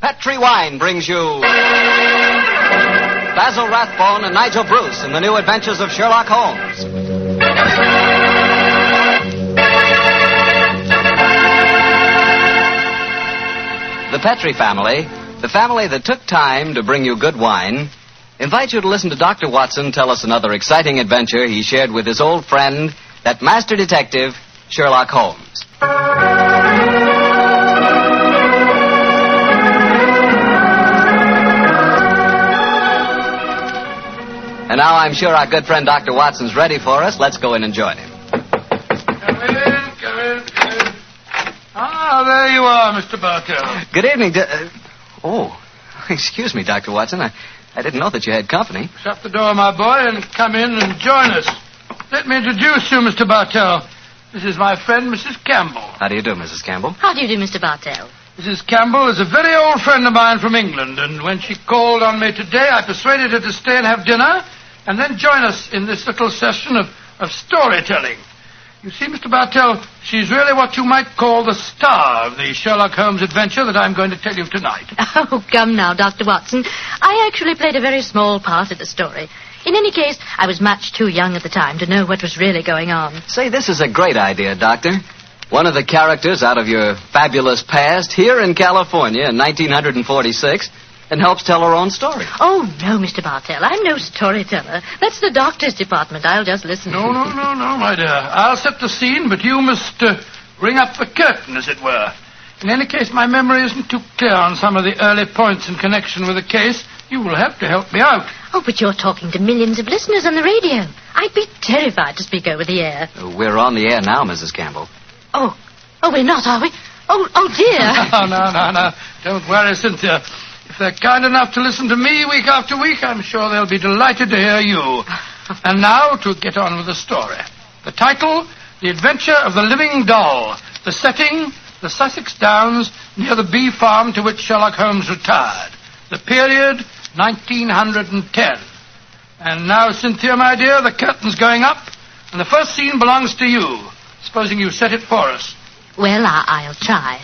Petri Wine brings you Basil Rathbone and Nigel Bruce in the new adventures of Sherlock Holmes. The Petri family, the family that took time to bring you good wine, invite you to listen to Dr. Watson tell us another exciting adventure he shared with his old friend, that master detective, Sherlock Holmes. And now I'm sure our good friend Dr. Watson's ready for us. Let's go in and join him. Come in. Ah, there you are, Mr. Bartell. Good evening. Excuse me, Dr. Watson. I didn't know that you had company. Shut the door, my boy, and come in and join us. Let me introduce you, Mr. Bartell. This is my friend, Mrs. Campbell. How do you do, Mrs. Campbell? How do you do, Mr. Bartell? Mrs. Campbell is a very old friend of mine from England, and when she called on me today, I persuaded her to stay and have dinner, and then join us in this little session of storytelling. You see, Mr. Bartell, she's really what you might call the star of the Sherlock Holmes adventure that I'm going to tell you tonight. Oh, come now, Dr. Watson. I actually played a very small part in the story. In any case, I was much too young at the time to know what was really going on. Say, this is a great idea, Doctor. One of the characters out of your fabulous past here in California in 1946 and helps tell her own story. Oh, no, Mr. Bartell. I'm no storyteller. That's the doctor's department. I'll just listen. No, my dear. I'll set the scene, but you must ring up the curtain, as it were. In any case, my memory isn't too clear on some of the early points in connection with the case. You will have to help me out. Oh, but you're talking to millions of listeners on the radio. I'd be terrified to speak over the air. We're on the air now, Mrs. Campbell. Oh, we're not, are we? Oh, dear. No. Don't worry, Cynthia. If they're kind enough to listen to me week after week, I'm sure they'll be delighted to hear you. And now, to get on with the story. The title, The Adventure of the Living Doll. The setting, the Sussex Downs, near the bee farm to which Sherlock Holmes retired. The period, 1910. And now, Cynthia, my dear, the curtain's going up, and the first scene belongs to you. Supposing you set it for us. Well, I'll try.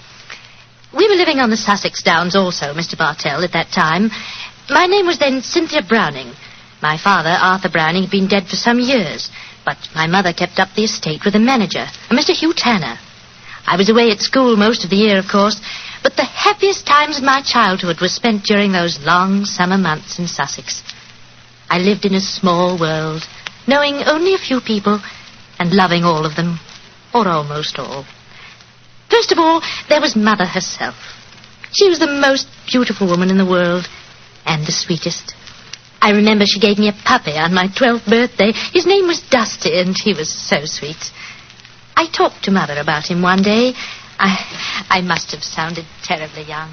We were living on the Sussex Downs also, Mr. Bartell, at that time. My name was then Cynthia Browning. My father, Arthur Browning, had been dead for some years, but my mother kept up the estate with a manager, a Mr. Hugh Tanner. I was away at school most of the year, of course, but the happiest times of my childhood were spent during those long summer months in Sussex. I lived in a small world, knowing only a few people and loving all of them, or almost all. First of all, there was Mother herself. She was the most beautiful woman in the world, and the sweetest. I remember she gave me a puppy on my 12th birthday. His name was Dusty, and he was so sweet. I talked to Mother about him one day. I must have sounded terribly young.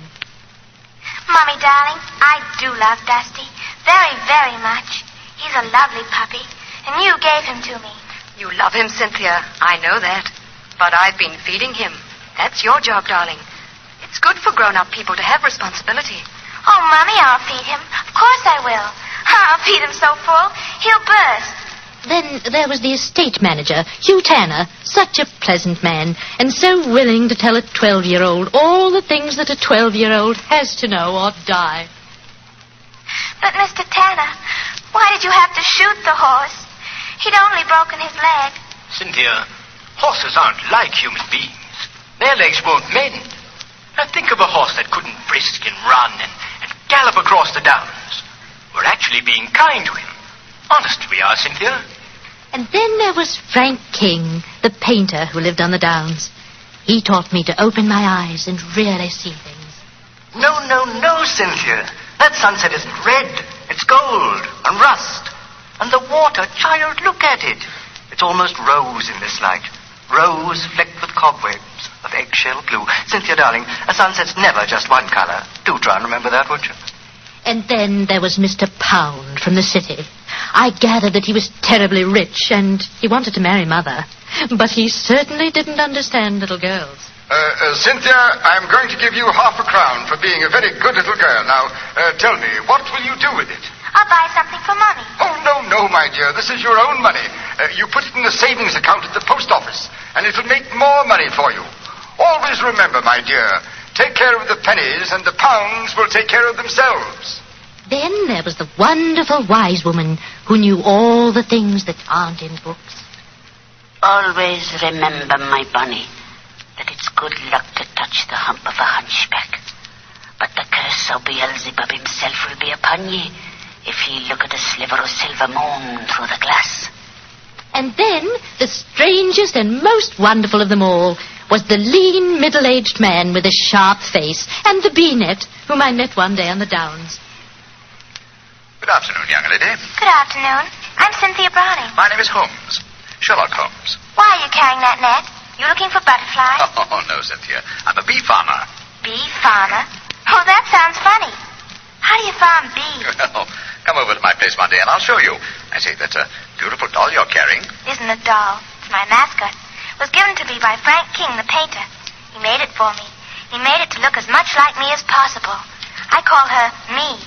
Mommy, darling, I do love Dusty. Very, very much. He's a lovely puppy, and you gave him to me. You love him, Cynthia. I know that. But I've been feeding him. That's your job, darling. It's good for grown-up people to have responsibility. Oh, Mommy, I'll feed him. Of course I will. I'll feed him so full, he'll burst. Then there was the estate manager, Hugh Tanner, such a pleasant man, and so willing to tell a 12-year-old all the things that a 12-year-old has to know or die. But, Mr. Tanner, why did you have to shoot the horse? He'd only broken his leg. Cynthia, horses aren't like human beings. Their legs won't mend. Now think of a horse that couldn't frisk and run and gallop across the downs. We're actually being kind to him. Honest we are, Cynthia. And then there was Frank King, the painter who lived on the downs. He taught me to open my eyes and really see things. No, Cynthia. That sunset isn't red. It's gold and rust. And the water, child, look at it. It's almost rose in this light. Rose flecked with cobwebs of eggshell blue. Cynthia, darling, a sunset's never just one color. Do try and remember that, won't you? And then there was Mr. Pound from the city. I gathered that he was terribly rich, and he wanted to marry Mother. But he certainly didn't understand little girls. Cynthia, I'm going to give you half a crown for being a very good little girl. Now, tell me, what will you do with it? I'll buy something for Mommy. Oh, no, my dear. This is your own money. You put it in the savings account at the post office, and it'll make more money for you. Always remember, my dear, take care of the pennies, and the pounds will take care of themselves. Then there was the wonderful wise woman who knew all the things that aren't in books. Always remember, my bunny, that it's good luck to touch the hump of a hunchback. But the curse of Beelzebub himself will be upon ye if ye look at a sliver of silver moon through the glass. And then, the strangest and most wonderful of them all was the lean, middle-aged man with a sharp face and the bee-net whom I met one day on the downs. Good afternoon, young lady. Good afternoon. I'm Cynthia Browning. My name is Holmes. Sherlock Holmes. Why are you carrying that net? You looking for butterflies? Oh, no, Cynthia. I'm a bee farmer. Bee farmer? Oh, that sounds funny. How do you farm bees? Well, come over to my place one day and I'll show you. I say, that's a beautiful doll you're carrying. It isn't a doll. It's my mascot. It was given to me by Frank King, the painter. He made it for me. He made it to look as much like me as possible. I call her me.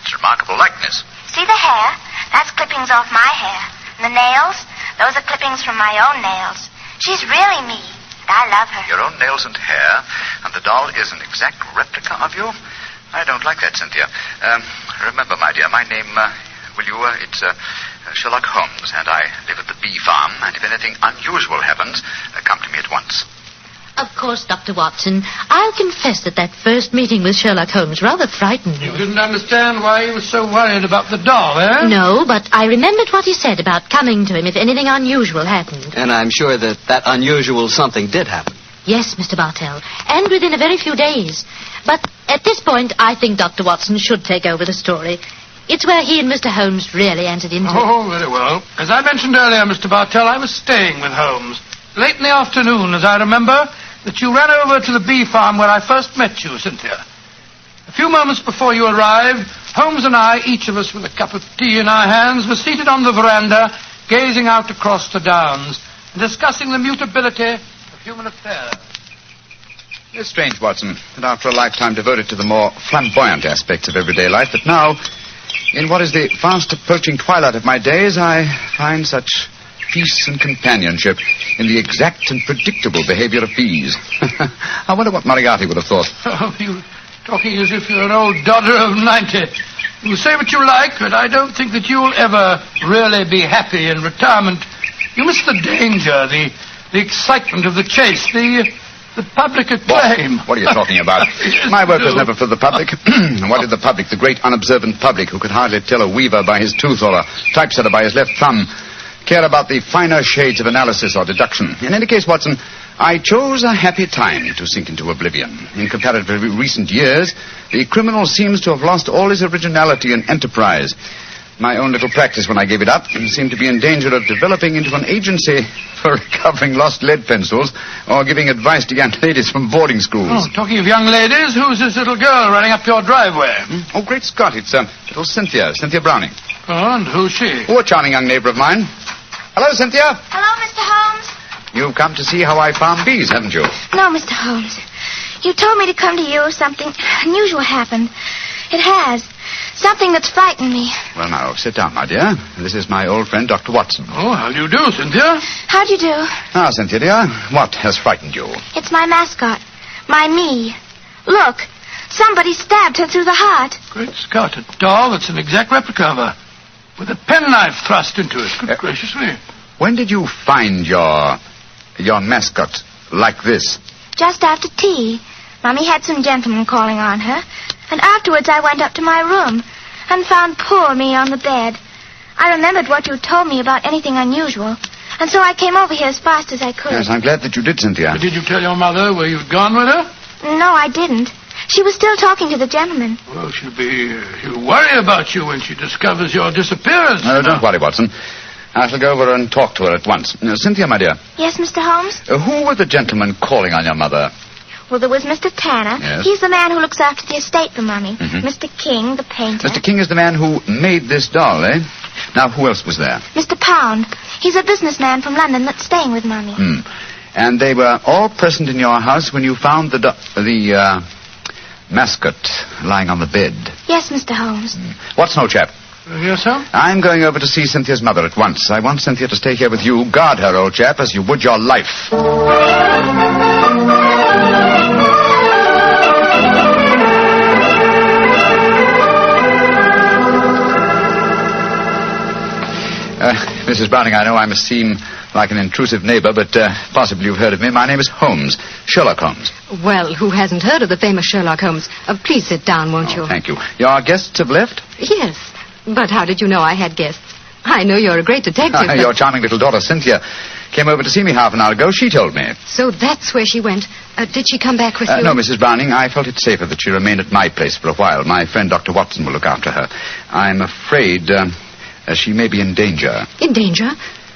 It's remarkable likeness. See the hair? That's clippings off my hair. And the nails? Those are clippings from my own nails. She's really me. And I love her. Your own nails and hair, and the doll is an exact replica of you? I don't like that, Cynthia. Remember, my dear, my name, it's Sherlock Holmes, and I live at the bee farm, and if anything unusual happens, come to me at once. Of course, Dr. Watson, I'll confess that first meeting with Sherlock Holmes rather frightened me. You didn't understand why he was so worried about the doll, eh? No, but I remembered what he said about coming to him if anything unusual happened. And I'm sure that unusual something did happen. Yes, Mr. Bartell, and within a very few days. But at this point, I think Dr. Watson should take over the story. It's where he and Mr. Holmes really entered into it. Oh, very well. As I mentioned earlier, Mr. Bartell, I was staying with Holmes. Late in the afternoon, as I remember, that you ran over to the bee farm where I first met you, Cynthia. A few moments before you arrived, Holmes and I, each of us with a cup of tea in our hands, were seated on the veranda, gazing out across the downs, and discussing the mutability of human affairs. It's strange, Watson, that after a lifetime devoted to the more flamboyant aspects of everyday life, that now, in what is the fast approaching twilight of my days, I find such peace and companionship in the exact and predictable behavior of bees. I wonder what Moriarty would have thought. Oh, you're talking as if you're an old dodder of 90. You say what you like, but I don't think that you'll ever really be happy in retirement. You miss the danger, the excitement of the chase, the public acclaim. What are you talking about? My work was never for the public. What did the public, the great unobservant public, who could hardly tell a weaver by his tooth or a typesetter by his left thumb, care about the finer shades of analysis or deduction? In any case, Watson, I chose a happy time to sink into oblivion. In comparatively recent years, the criminal seems to have lost all his originality and enterprise. My own little practice, when I gave it up, seemed to be in danger of developing into an agency for recovering lost lead pencils or giving advice to young ladies from boarding schools. Oh, talking of young ladies, who's this little girl running up your driveway? Oh, great Scott, it's little Cynthia Browning. Oh, and who's she? Oh, a charming young neighbor of mine. Hello, Cynthia. Hello, Mr. Holmes. You've come to see how I farm bees, haven't you? No, Mr. Holmes. You told me to come to you. Something unusual happened. It has. Something that's frightened me. Well, now, sit down, my dear. This is my old friend, Dr. Watson. Oh, how do you do, Cynthia? How do you do? Now, Cynthia, dear, what has frightened you? It's my mascot. My me. Look. Somebody stabbed her through the heart. Great Scott, a doll that's an exact replica of her. With a penknife thrust into it. Good gracious me. When did you find your mascot like this? Just after tea. Mommy had some gentlemen calling on her. And afterwards I went up to my room and found poor me on the bed. I remembered what you told me about anything unusual. And so I came over here as fast as I could. Yes, I'm glad that you did, Cynthia. But did you tell your mother where you'd gone with her? No, I didn't. She was still talking to the gentleman. Well, she'll worry about you when she discovers your disappearance. No, don't worry, Watson. I shall go over and talk to her at once. Cynthia, my dear. Yes, Mr. Holmes? Who were the gentlemen calling on your mother? Well, there was Mr. Tanner. Yes. He's the man who looks after the estate for Mommy. Mm-hmm. Mr. King, the painter. Mr. King is the man who made this doll, eh? Now, who else was there? Mr. Pound. He's a businessman from London that's staying with Mommy. And they were all present in your house when you found the mascot lying on the bed? Yes, Mr. Holmes. What's no, chap? Yes, sir? I'm going over to see Cynthia's mother at once. I want Cynthia to stay here with you. Guard her, old chap, as you would your life. Mrs. Browning, I know I must seem like an intrusive neighbor, but possibly you've heard of me. My name is Holmes, Sherlock Holmes. Well, who hasn't heard of the famous Sherlock Holmes? Please sit down, won't you? Thank you. Your guests have left? Yes. But how did you know I had guests? I know you're a great detective. Your charming little daughter, Cynthia, came over to see me half an hour ago. She told me. So that's where she went. Did she come back with you? No, Mrs. Browning. I felt it safer that she remained at my place for a while. My friend Dr. Watson will look after her. I'm afraid she may be in danger. In danger?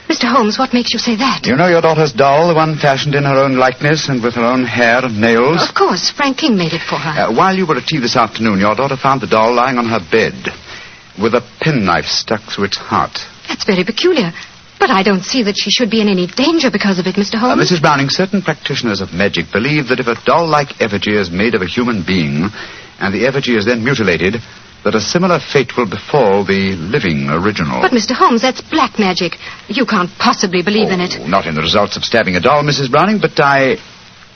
Mr. Holmes, what makes you say that? You know your daughter's doll, the one fashioned in her own likeness and with her own hair and nails? Of course. Frank King made it for her. While you were at tea this afternoon, your daughter found the doll lying on her bed with a penknife stuck through its heart. That's very peculiar. But I don't see that she should be in any danger because of it, Mr. Holmes. Mrs. Browning, certain practitioners of magic believe that if a doll like effigy is made of a human being, and the effigy is then mutilated, that a similar fate will befall the living original. But, Mr. Holmes, that's black magic. You can't possibly believe in it. Not in the results of stabbing a doll, Mrs. Browning, but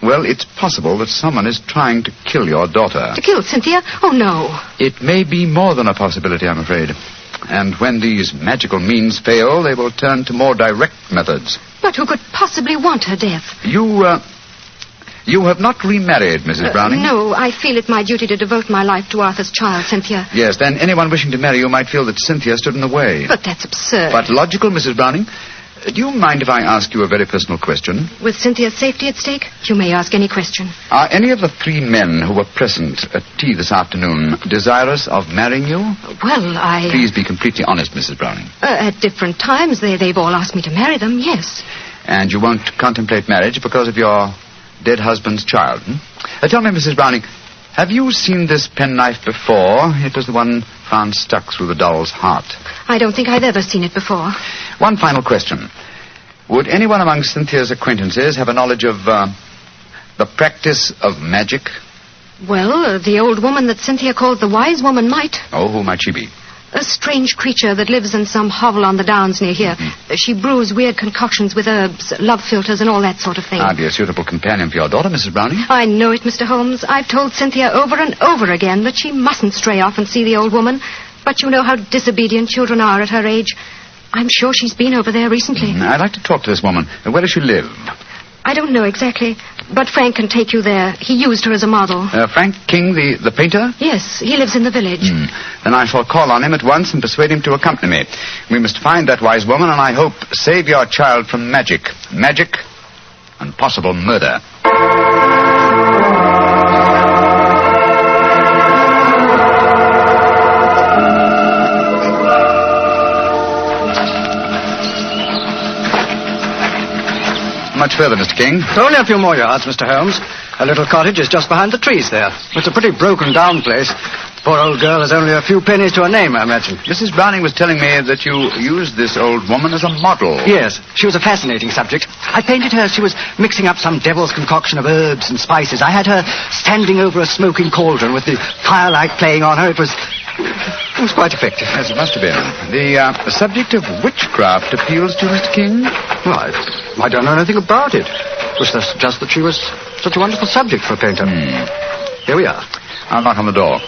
well, it's possible that someone is trying to kill your daughter. To kill Cynthia? Oh, no. It may be more than a possibility, I'm afraid. And when these magical means fail, they will turn to more direct methods. But who could possibly want her death? You have not remarried, Mrs. Browning? No, I feel it my duty to devote my life to Arthur's child, Cynthia. Yes, then anyone wishing to marry you might feel that Cynthia stood in the way. But that's absurd. But logical, Mrs. Browning. Do you mind if I ask you a very personal question? With Cynthia's safety at stake, you may ask any question. Are any of the three men who were present at tea this afternoon desirous of marrying you? Well, Please be completely honest, Mrs. Browning. At different times, they've all asked me to marry them, yes. And you won't contemplate marriage because of your dead husband's child, Tell me, Mrs. Browning, have you seen this penknife before? It was the one found stuck through the doll's heart. I don't think I've ever seen it before. One final question. Would anyone among Cynthia's acquaintances have a knowledge of the practice of magic? Well, the old woman that Cynthia called the wise woman might. Oh, who might she be? A strange creature that lives in some hovel on the downs near here. Mm-hmm. She brews weird concoctions with herbs, love philters, and all that sort of thing. I'd be a suitable companion for your daughter, Mrs. Browning. I know it, Mr. Holmes. I've told Cynthia over and over again that she mustn't stray off and see the old woman. But you know how disobedient children are at her age. I'm sure she's been over there recently. I'd like to talk to this woman. Where does she live? I don't know exactly, but Frank can take you there. He used her as a model. Frank King, the painter? Yes, he lives in the village. Then I shall call on him at once and persuade him to accompany me. We must find that wise woman and I hope save your child from magic. Magic and possible murder. Much further, Mr. King? Only a few more yards, Mr. Holmes. A little cottage is just behind the trees there. It's a pretty broken-down place. Poor old girl has only a few pennies to her name, I imagine. Mrs. Browning was telling me that you used this old woman as a model. Yes, she was a fascinating subject. I painted her as she was mixing up some devil's concoction of herbs and spices. I had her standing over a smoking cauldron with the firelight playing on her. It was quite effective. Yes, it must have been. The subject of witchcraft appeals to you, Mr. King? Well, I don't know anything about it. It was just that she was such a wonderful subject for a painter. Here we are. I'll knock on the door.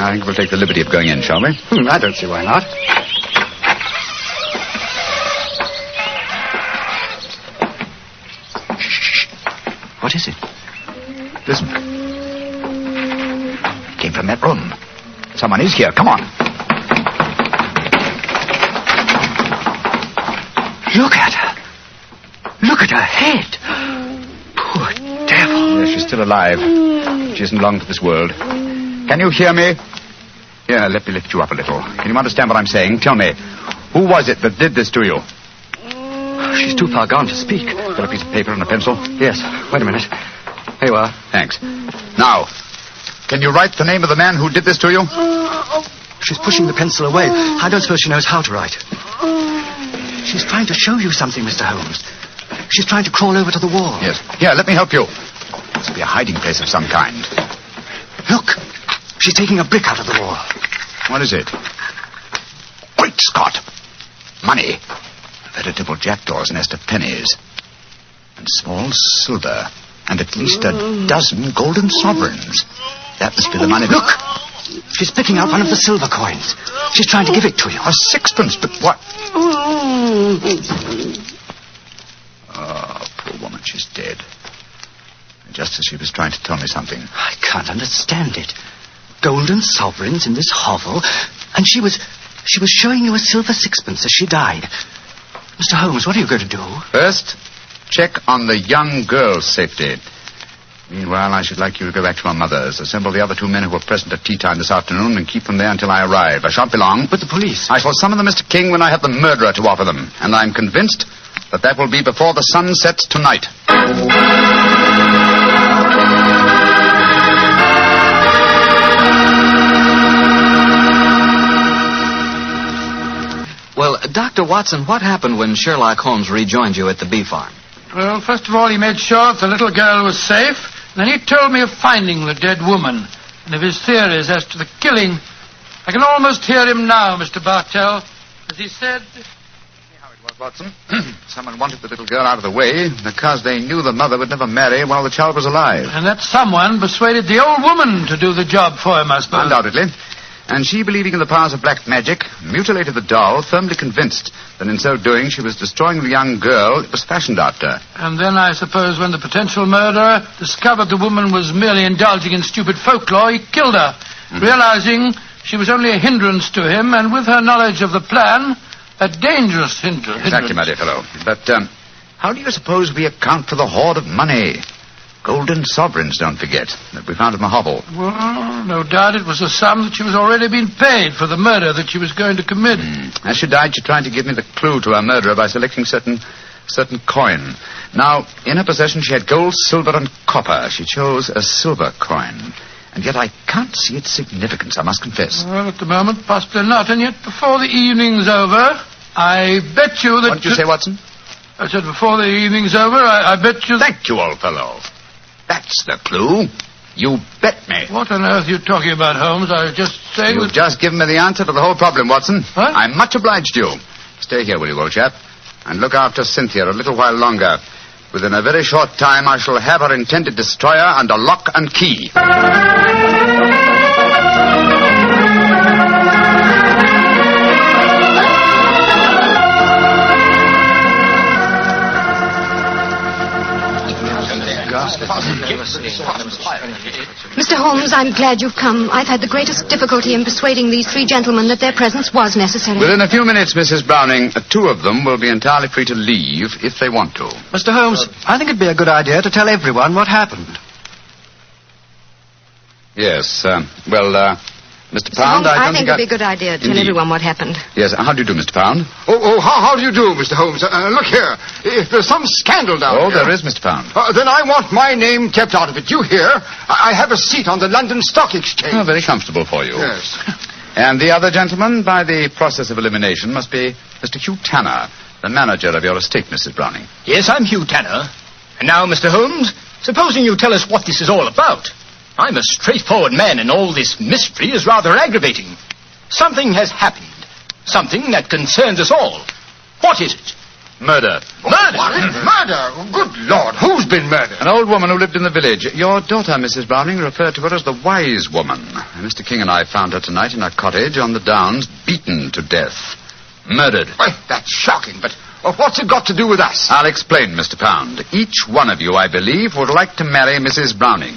I think we'll take the liberty of going in, shall we? I don't see why not. Shh. What is it? Listen. Came from that room. Someone is here. Come on. Look at her. Look at her head. Poor devil. Yes, she's still alive. She isn't long for this world. Can you hear me? Here, let me lift you up a little. Can you understand what I'm saying? Tell me, who was it that did this to you? She's too far gone to speak. Got a piece of paper and a pencil? Yes. Wait a minute. Here you are. Thanks. Now, can you write the name of the man who did this to you? She's pushing the pencil away. I don't suppose she knows how to write. She's trying to show you something, Mr. Holmes. She's trying to crawl over to the wall. Yes. Here, let me help you. This will be a hiding place of some kind. Look. She's taking a brick out of the wall. What is it? Great Scott! Money. A veritable jackdaw's nest of pennies. And small silver. And at least a dozen golden sovereigns. That must be the money. Look! She's picking out one of the silver coins. She's trying to give it to you. A sixpence, but what? Oh, poor woman, she's dead. Just as she was trying to tell me something. I can't understand it. Golden sovereigns in this hovel, and she was showing you a silver sixpence as she died. Mr. Holmes, what are you going to do? First, check on the young girl's safety. Meanwhile, I should like you to go back to our mother's. Assemble the other 2 men who were present at tea time this afternoon and keep them there until I arrive. I shan't be long. But the police... I shall summon them, Mr. King, when I have the murderer to offer them. And I'm convinced that will be before the sun sets tonight. Well, Dr. Watson, what happened when Sherlock Holmes rejoined you at the bee farm? Well, first of all, he made sure that the little girl was safe. Then he told me of finding the dead woman and of his theories as to the killing. I can almost hear him now, Mr. Bartell, as he said... See how it was, Watson. Someone wanted the little girl out of the way because they knew the mother would never marry while the child was alive. And that someone persuaded the old woman to do the job for him, I suppose. Undoubtedly. And she, believing in the powers of black magic, mutilated the doll, firmly convinced that in so doing she was destroying the young girl it was fashioned after. And then, I suppose, when the potential murderer discovered the woman was merely indulging in stupid folklore, he killed her, realizing she was only a hindrance to him, and with her knowledge of the plan, a dangerous hindrance. Exactly, my dear fellow. But how do you suppose we account for the hoard of money? Golden sovereigns, don't forget, that we found in the hovel. Well, no doubt it was a sum that she was already being paid for the murder that she was going to commit. As she died, she tried to give me the clue to her murderer by selecting certain coin. Now, in her possession, she had gold, silver, and copper. She chose a silver coin. And yet I can't see its significance, I must confess. Well, at the moment, possibly not. And yet, before the evening's over, I bet you that... What did you say, Watson? I said before the evening's over, I bet you... Thank you, old fellow. That's the clue. You bet me. What on earth are you talking about, Holmes? I was just saying... You've just given me the answer to the whole problem, Watson. What? I'm much obliged to you. Stay here, will you, old chap? And look after Cynthia a little while longer. Within a very short time, I shall have her intended destroyer under lock and key. Mr. Holmes, I'm glad you've come. I've had the greatest difficulty in persuading these 3 gentlemen that their presence was necessary. Within a few minutes, Mrs. Browning, 2 of them will be entirely free to leave if they want to. Mr. Holmes, I think it'd be a good idea to tell everyone what happened. Yes, Mr. Pound, I think it'd be a good idea to tell everyone what happened. Yes, how do you do, Mr. Pound? How do you do, Mr. Holmes? Look here. If there's some scandal down here... there is, Mr. Pound. Then I want my name kept out of it. You hear? I have a seat on the London Stock Exchange. Oh, very comfortable for you. Yes. And the other gentleman, by the process of elimination, must be Mr. Hugh Tanner, the manager of your estate, Mrs. Browning. Yes, I'm Hugh Tanner. And now, Mr. Holmes, supposing you tell us what this is all about. I'm a straightforward man, and all this mystery is rather aggravating. Something has happened. Something that concerns us all. What is it? Murder. Murder? Murder? Good Lord, who's been murdered? An old woman who lived in the village. Your daughter, Mrs. Browning, referred to her as the wise woman. Mr. King and I found her tonight in her cottage on the downs, beaten to death. Murdered. Well, that's shocking, but what's it got to do with us? I'll explain, Mr. Pound. Each one of you, I believe, would like to marry Mrs. Browning.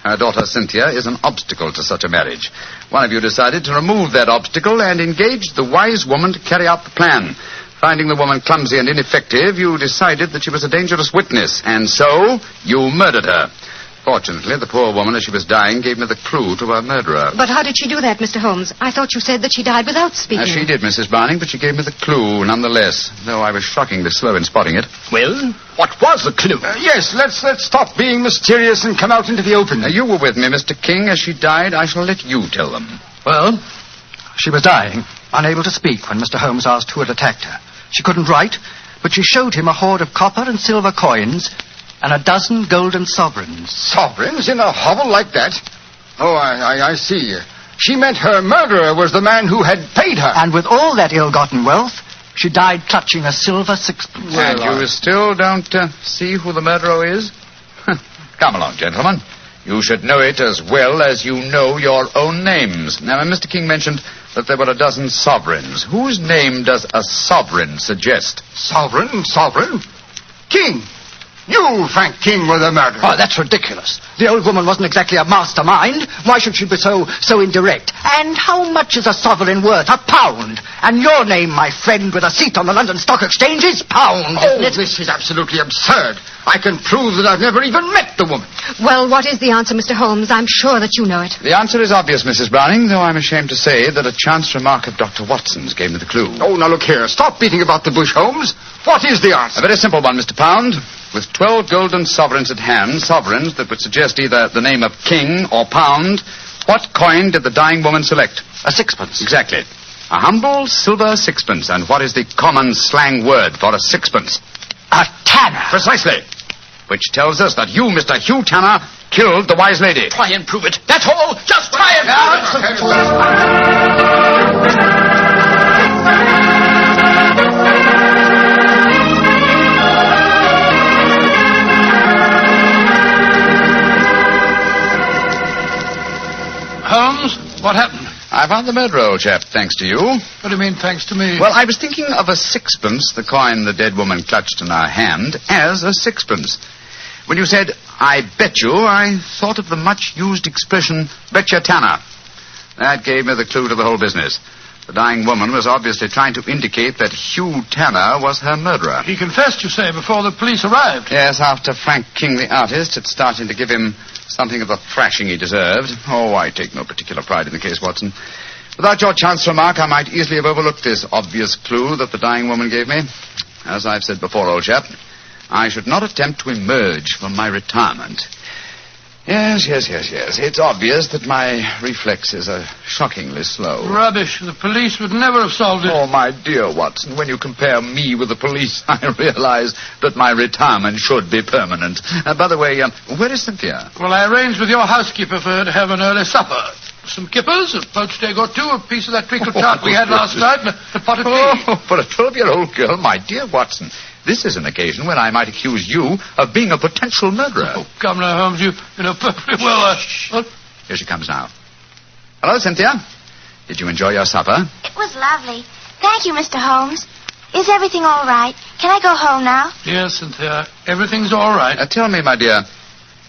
Her daughter, Cynthia, is an obstacle to such a marriage. One of you decided to remove that obstacle and engaged the wise woman to carry out the plan. Finding the woman clumsy and ineffective, you decided that she was a dangerous witness, and so you murdered her. Fortunately, the poor woman, as she was dying, gave me the clue to her murderer. But how did she do that, Mr. Holmes? I thought you said that she died without speaking. She did, Mrs. Browning, but she gave me the clue nonetheless, though I was shockingly slow in spotting it. Well, what was the clue? Yes, let's stop being mysterious and come out into the open. You were with me, Mr. King. As she died, I shall let you tell them. Well, she was dying, unable to speak when Mr. Holmes asked who had attacked her. She couldn't write, but she showed him a hoard of copper and silver coins and a dozen golden sovereigns. Sovereigns in a hovel like that? Oh, I see. She meant her murderer was the man who had paid her. And with all that ill-gotten wealth, she died clutching a silver sixpence. And you still don't see who the murderer is? Come along, gentlemen. You should know it as well as you know your own names. Now, Mr. King mentioned that there were a dozen sovereigns. Whose name does a sovereign suggest? Sovereign? King! You, Frank King, were the murderer. Oh, that's ridiculous. The old woman wasn't exactly a mastermind. Why should she be so indirect? And how much is a sovereign worth? £1. And your name, my friend, with a seat on the London Stock Exchange is Pound. Oh, this is absolutely absurd. I can prove that I've never even met the woman. Well, what is the answer, Mr. Holmes? I'm sure that you know it. The answer is obvious, Mrs. Browning, though I'm ashamed to say that a chance remark of Dr. Watson's gave me the clue. Oh, now look here. Stop beating about the bush, Holmes. What is the answer? A very simple one, Mr. Pound. With 12 golden sovereigns at hand, sovereigns that would suggest either the name of King or Pound, what coin did the dying woman select? A sixpence. Exactly. A humble silver sixpence. And what is the common slang word for a sixpence? A tanner. Precisely. Which tells us that you, Mr. Hugh Tanner, killed the wise lady. Try and prove it. That's all. Just try and prove it. Holmes, what happened? I found the murderer, old chap, thanks to you. What do you mean, thanks to me? Well, I was thinking of a sixpence, the coin the dead woman clutched in her hand, as a sixpence. When you said, I bet you, I thought of the much-used expression, betcha Tanner. That gave me the clue to the whole business. The dying woman was obviously trying to indicate that Hugh Tanner was her murderer. He confessed, you say, before the police arrived. Yes, after Frank King, the artist, had started to give him something of the thrashing he deserved. Oh, I take no particular pride in the case, Watson. Without your chance remark, I might easily have overlooked this obvious clue that the dying woman gave me. As I've said before, old chap, I should not attempt to emerge from my retirement. Yes. It's obvious that my reflexes are shockingly slow. Rubbish. The police would never have solved it. Oh, my dear Watson, when you compare me with the police, I realize that my retirement should be permanent. By the way, where is Cynthia? Well, I arranged with your housekeeper for her to have an early supper. Some kippers, a poached egg or two, a piece of that treacle tart we had last night, and a pot of tea. Oh, for a 12-year-old girl, my dear Watson, this is an occasion when I might accuse you of being a potential murderer. Oh, come now, Holmes, you know perfectly well. What? Here she comes now. Hello, Cynthia. Did you enjoy your supper? It was lovely. Thank you, Mr. Holmes. Is everything all right? Can I go home now? Yes, Cynthia. Everything's all right. Tell me, my dear,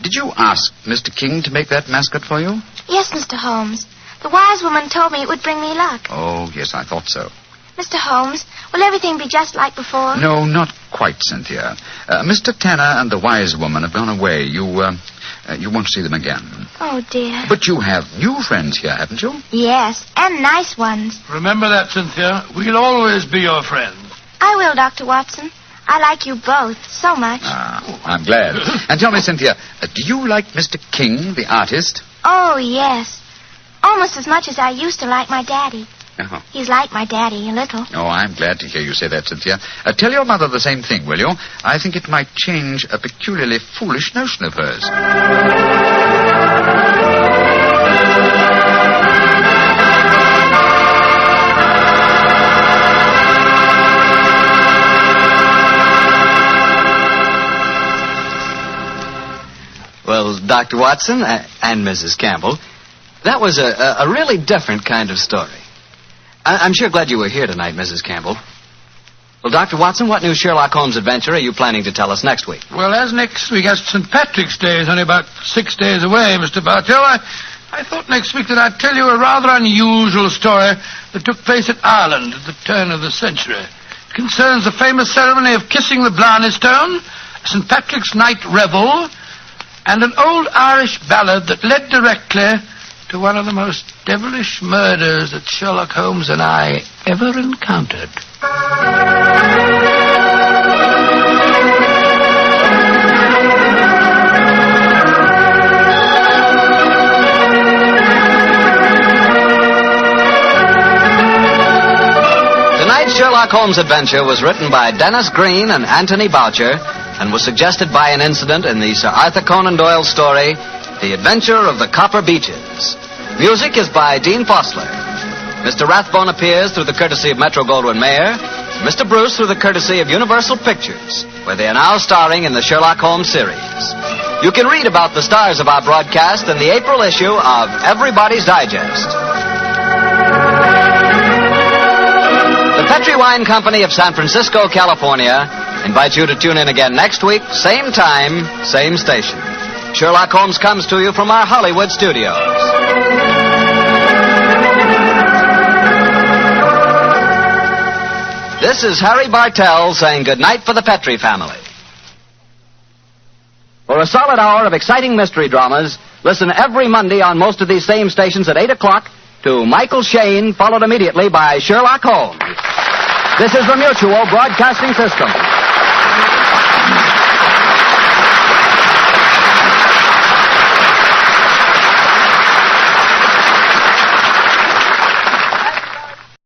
did you ask Mr. King to make that mascot for you? Yes, Mr. Holmes. The wise woman told me it would bring me luck. Oh, yes, I thought so. Mr. Holmes, will everything be just like before? No, not quite, Cynthia. Mr. Tanner and the wise woman have gone away. You won't see them again. Oh, dear. But you have new friends here, haven't you? Yes, and nice ones. Remember that, Cynthia. We'll always be your friends. I will, Dr. Watson. I like you both so much. Ah, I'm glad. And tell me, Cynthia, do you like Mr. King, the artist? Oh, yes. Almost as much as I used to like my daddy. Uh-huh. He's like my daddy, a little. Oh, I'm glad to hear you say that, Cynthia. Tell your mother the same thing, will you? I think it might change a peculiarly foolish notion of hers. Well, Dr. Watson and Mrs. Campbell, that was a really different kind of story. I'm sure glad you were here tonight, Mrs. Campbell. Well, Dr. Watson, what new Sherlock Holmes adventure are you planning to tell us next week? Well, as next week, as St. Patrick's Day is only about 6 days away, Mr. Bartell, I thought next week that I'd tell you a rather unusual story that took place in Ireland at the turn of the century. It concerns the famous ceremony of kissing the Blarney Stone, St. Patrick's Night Revel, and an old Irish ballad that led directly to one of the most devilish murders that Sherlock Holmes and I ever encountered. Tonight's Sherlock Holmes adventure was written by Dennis Green and Anthony Boucher and was suggested by an incident in the Sir Arthur Conan Doyle story, The Adventure of the Copper Beeches. Music is by Dean Fossler. Mr. Rathbone appears through the courtesy of Metro-Goldwyn-Mayer, Mr. Bruce through the courtesy of Universal Pictures, where they are now starring in the Sherlock Holmes series. You can read about the stars of our broadcast in the April issue of Everybody's Digest. The Petri Wine Company of San Francisco, California, invites you to tune in again next week, same time, same station. Sherlock Holmes comes to you from our Hollywood studios. This is Harry Bartell saying goodnight for the Petri family. For a solid hour of exciting mystery dramas, listen every Monday on most of these same stations at 8 o'clock to Michael Shayne, followed immediately by Sherlock Holmes. This is the Mutual Broadcasting System.